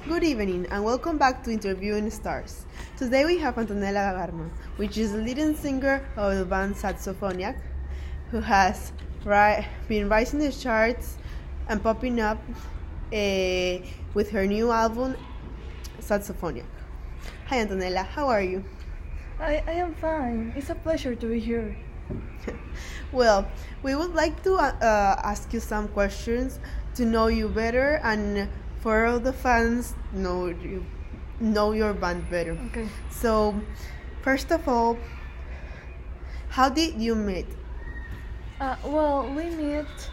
Good evening and welcome back to Interviewing Stars. Today we have Antonella Gagarma, which is the leading singer of the band Saxophoniac, who has been rising the charts and popping up with her new album Saxophoniac. Hi Antonella, how are you? I am fine. It's a pleasure to be here. Well, we would like to ask you some questions to know you better and for all the fans know your band better. Okay. So, first of all, how did you meet? We met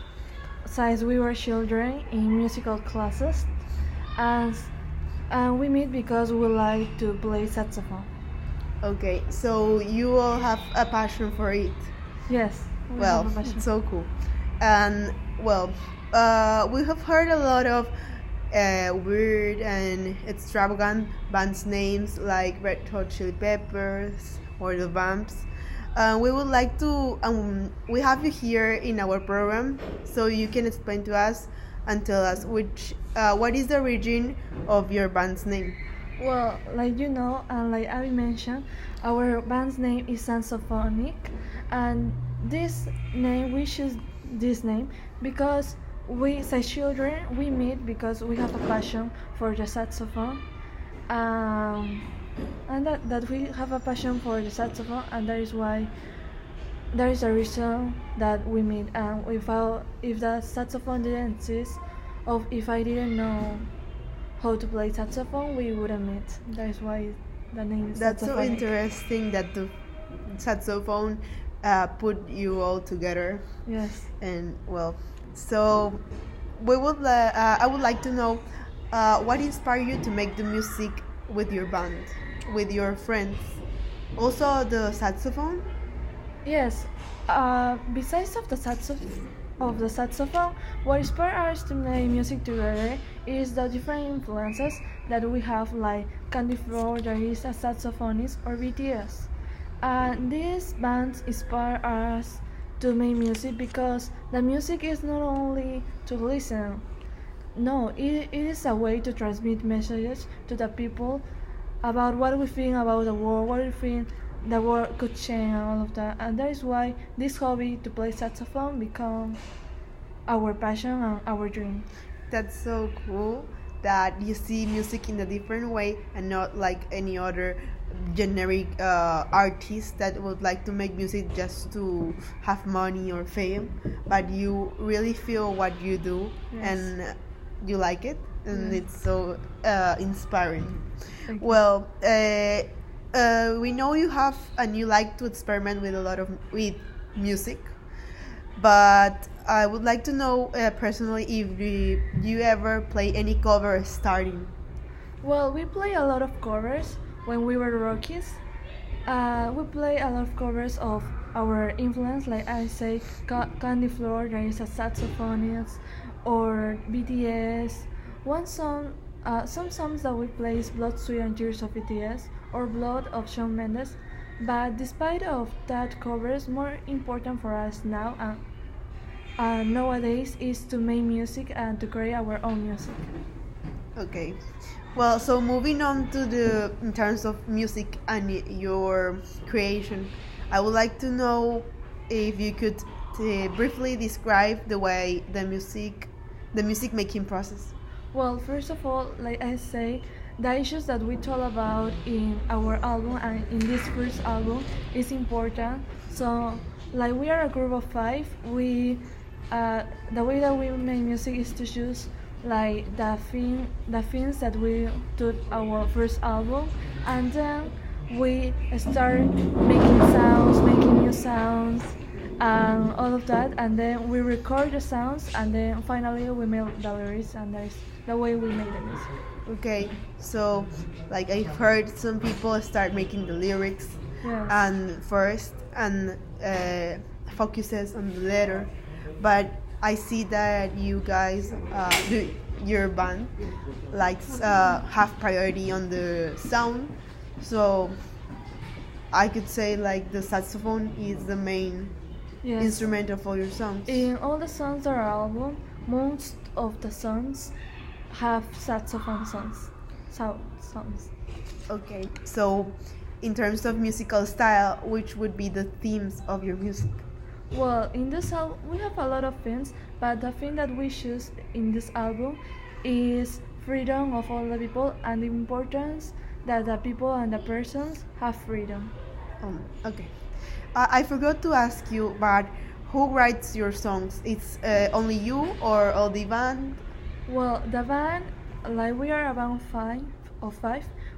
since we were children in musical classes, and we meet because we like to play saxophone. Okay, so you all have a passion for it. Yes. Well, it's so cool. And we have heard a lot of weird and extravagant bands names like Red Hot Chili Peppers or the Vamps. We would like to we have you here in our program so you can explain to us and tell us what is the origin of your band's name. Well, like you know, and like I mentioned, our band's name is Saxophonic, and we choose this name because we, as children, we meet because we have a passion for the saxophone, and that we have a passion for the saxophone, and that is why there is a reason that we meet. And without, if the saxophone didn't exist, or if I didn't know how to play saxophone, we wouldn't meet. That is why the name is That's so Saxophonic. interesting that the saxophone put you all together. Yes. And so I would like to know what inspired you to make the music with your band, with your friends. Also the saxophone. Yes. Besides of the saxophone, what inspired us to make music together is the different influences that we have, like Candy Floor, there is a saxophonist, or BTS. These bands inspire us to make music because the music is not only to listen. No, it is a way to transmit messages to the people about what we think about the world, what we think the world could change, and all of that. And that is why this hobby to play saxophone become our passion and our dream. That's so cool that you see music in a different way and not like any other generic artist that would like to make music just to have money or fame, but you really feel what you do. Yes. And you like it, and it's so inspiring. Thank you. Well, we know you have and you like to experiment with with music, but I would like to know personally if you ever play any cover starting. Well, we play a lot of covers when we were rookies. We play a lot of covers of our influence, like I say, Candy Floor, there is a saxophonist, or BTS. Some songs that we play is Blood, Sweat and Tears of BTS or Blood of Shawn Mendes. But despite of that covers, more important for us now nowadays is to make music and to create our own music. Okay. Well, so moving on to in terms of music and your creation, I would like to know if you could briefly describe the music making process. Well, first of all, like I say, the issues that we talk about in our album and in this first album is important. So, like we are a group of 5, the way that we make music is to choose like the things that we did our first album, and then we start making new sounds, and all of that, and then we record the sounds, and then finally we make the lyrics, and that is the way we make the music. Okay, so like I've heard some people start making the lyrics Yes. and first and focuses on the letter, but I see that you guys your band likes have priority on the sound, so I could say like the saxophone is the main Yes. instrument of all your songs. In all the songs of our album, most of the songs have saxophone songs. songs. Okay, so in terms of musical style, which would be the themes of your music? Well, in this album, we have a lot of themes, but the thing that we choose in this album is freedom of all the people and the importance that the people and the persons have freedom. Okay. I forgot to ask you, but who writes your songs? It's only you or all the band? Well, the band, like we are about five,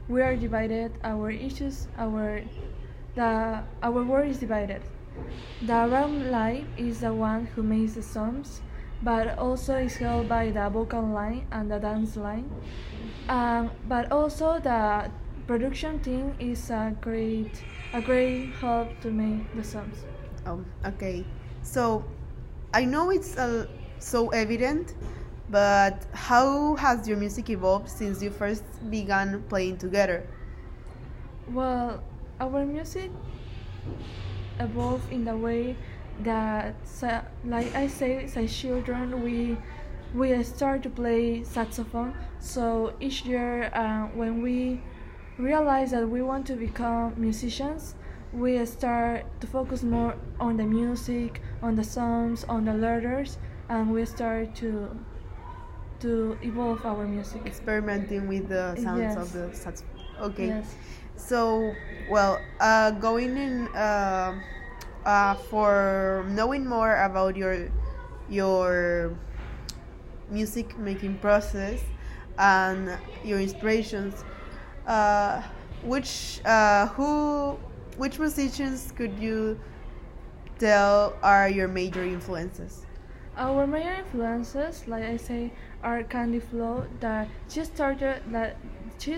we are divided. Our issues, our work is divided. The drum line is the one who makes the songs, but also is held by the vocal line and the dance line. But also the production team is a great help to make the songs. Oh, okay. So I know it's so evident, but how has your music evolved since you first began playing together? Well, our music evolved in the way that, like I say, as children, we start to play saxophone. So each year, when we realize that we want to become musicians, we start to focus more on the music, on the songs, on the letters, and we start to evolve our music. Experimenting with the sounds Yes. of the saxophone. Okay. Yes. So, well, going in for knowing more about your music making process and your inspirations, uh, which which musicians could you tell are your major influences? Our major influences, like I say, are Candy Flow. That she's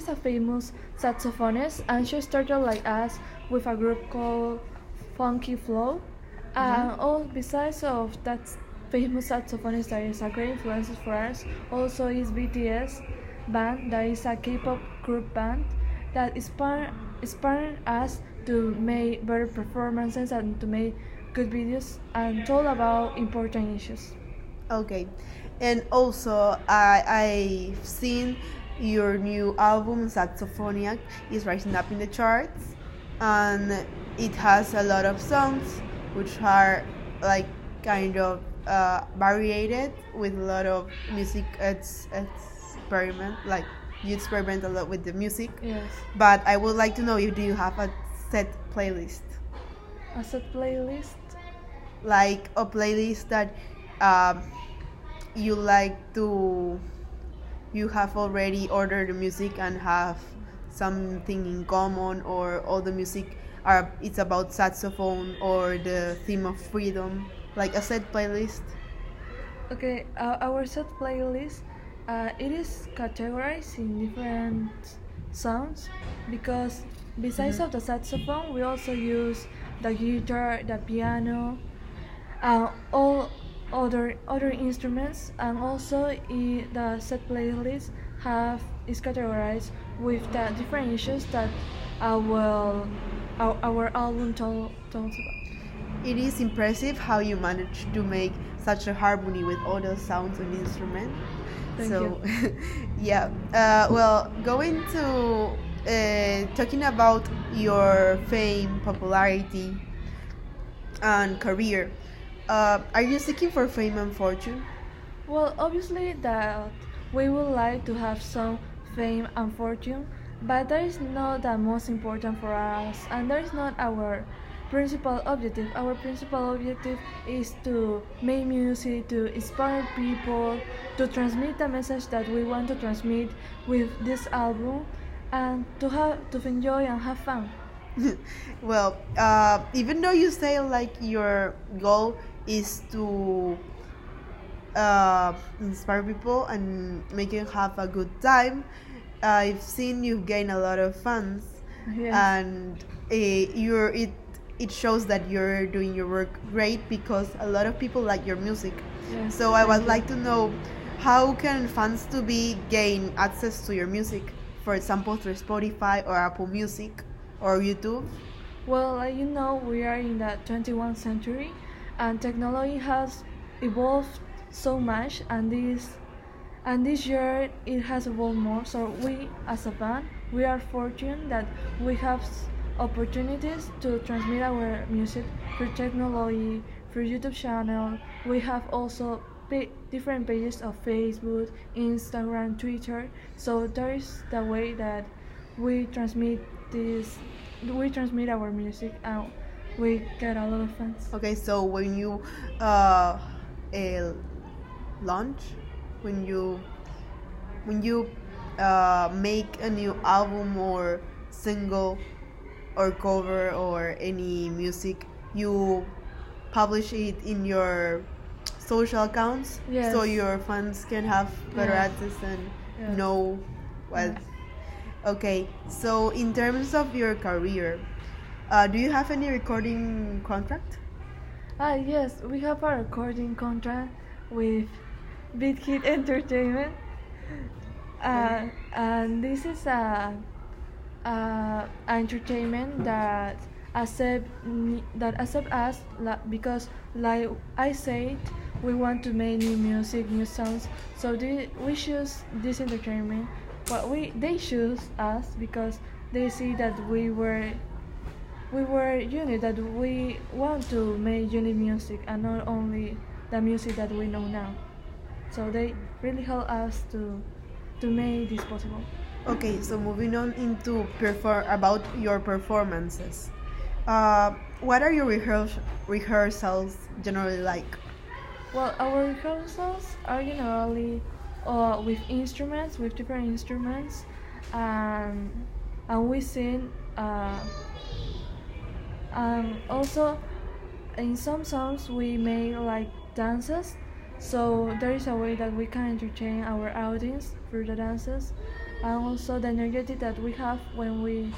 a famous saxophonist, and she started like us with a group called Funky Flow. And all besides of that famous saxophonist that is a great influence for us, also is BTS band, that is a K-pop group band that inspired us to make better performances and to make good videos and told about important issues. Okay, and also I've seen your new album Saxophoniac is rising up in the charts, and it has a lot of songs which are like kind of variated with a lot of music. It's experiment, like you experiment a lot with the music. Yes. But I would like to know if do you have a set playlist, A set playlist. like a playlist that um, you like to you have already ordered the music and have something in common, or all the music are it's about saxophone or the theme of freedom, like a set playlist. Okay, our set playlist, it is categorized in different sounds because besides of the saxophone, we also use the guitar, the piano, all other instruments, and also the set playlist is categorized with the different issues that our album talks about. It is impressive how you manage to make such a harmony with all the sounds and instruments. Thank So, yeah. Well, going to talking about your fame, popularity, and career. Are you seeking for fame and fortune? Well, obviously that we would like to have some fame and fortune, but that is not the most important for us, and that is not our principal objective. Our principal objective is to make music, to inspire people, to transmit the message that we want to transmit with this album, and to enjoy and have fun. Well, even though you say like your goal is to inspire people and make them have a good time, I've seen you gain a lot of fans, Yes. and it shows that you're doing your work great because a lot of people like your music. Yes, So I would thank you. like to know how can fans to be gain access to your music, for example through Spotify or Apple Music or YouTube. Well, like you know, we are in the 21st century, and technology has evolved so much, and And this year it has evolved more. So we, as a band, we are fortunate that we have opportunities to transmit our music through technology, through YouTube channel. We have also different pages of Facebook, Instagram, Twitter. So that is the way that we transmit this. We transmit our music and we get a lot of fans. Okay, so when you uh, launch, when you make a new album or single or cover or any music, you publish it in your social accounts, Yes. so your fans can have better Yeah. access and Yes. know what. Yes. Okay, so in terms of your career, do you have any recording contract? Yes, we have a recording contract with Big Hit Entertainment, and this is a entertainment that accept us because, like I said, we want to make new music, new songs. So we choose this entertainment. But they choose us because they see that we were unique, that we want to make unique music and not only the music that we know now. So they really help us to make this possible. Okay, so moving on into about your performances. What are your rehearsals generally like? Well, our rehearsals are generally with different instruments, and we sing. And also, in some songs we make like dances, so there is a way that we can entertain our audience through the dances, and also the energy that we have when we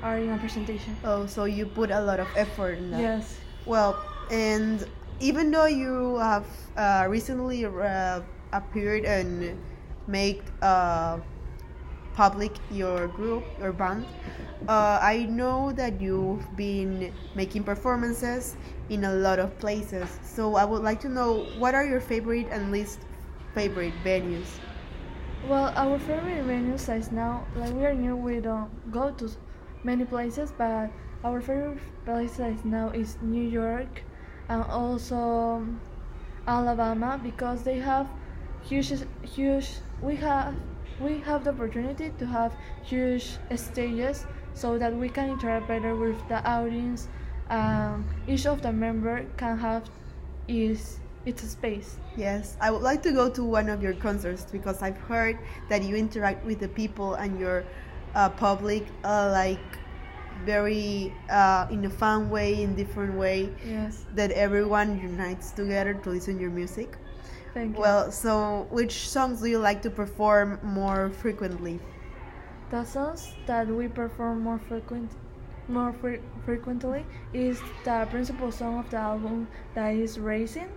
are in a presentation. Oh, so you put a lot of effort in that. Yes. Well, and even though you have recently appeared and made public your group, your band, I know that you've been making performances in a lot of places. So I would like to know, what are your favorite and least favorite venues? Well, our favorite venues is now, like we are new, we don't go to many places, but our favorite place is now is New York and also Alabama, because they have huge. We have the opportunity to have huge stages so that we can interact better with the audience. Each of the member can have its space. Yes, I would like to go to one of your concerts because I've heard that you interact with the people and your public like very in a fun way, in different way. Yes. That everyone unites together to listen to your music. Thank you. Well, so which songs do you like to perform more frequently? The songs that we perform more frequently is the principal song of the album, that is Racing,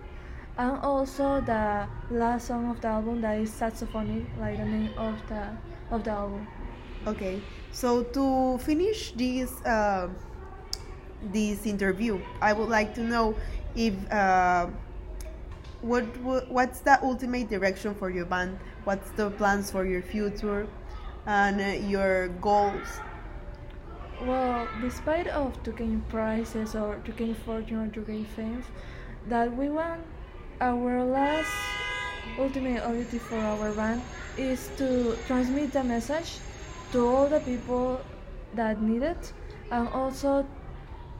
and also the last song of the album, that is Saxophonic, like the name of the album. Okay, so to finish this interview, I would like to know if what's the ultimate direction for your band? What's the plans for your future and your goals? Well, despite of to gain prizes or to gain fortune or to gain fame, that we want, our last ultimate objective for our band is to transmit the message to all the people that need it, and also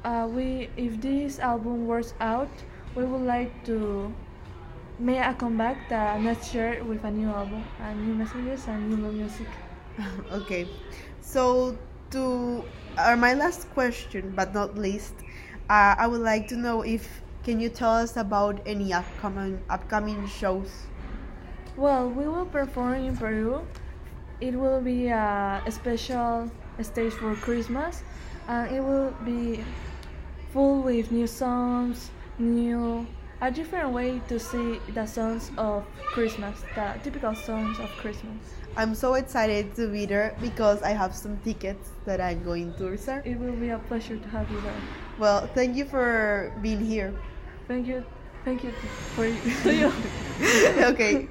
if this album works out, we would like to make a comeback the next year with a new album and new messages and new music. Okay, so to my last question, but not least, I would like to know if can you tell us about any upcoming shows? Well, we will perform in Peru. It will be a special stage for Christmas, and it will be full with new songs, a different way to see the songs of Christmas, the typical songs of Christmas. I'm so excited to be there because I have some tickets that I'm going to reserve. It will be a pleasure to have you there. Well, thank you for being here. Thank you for to you. Okay.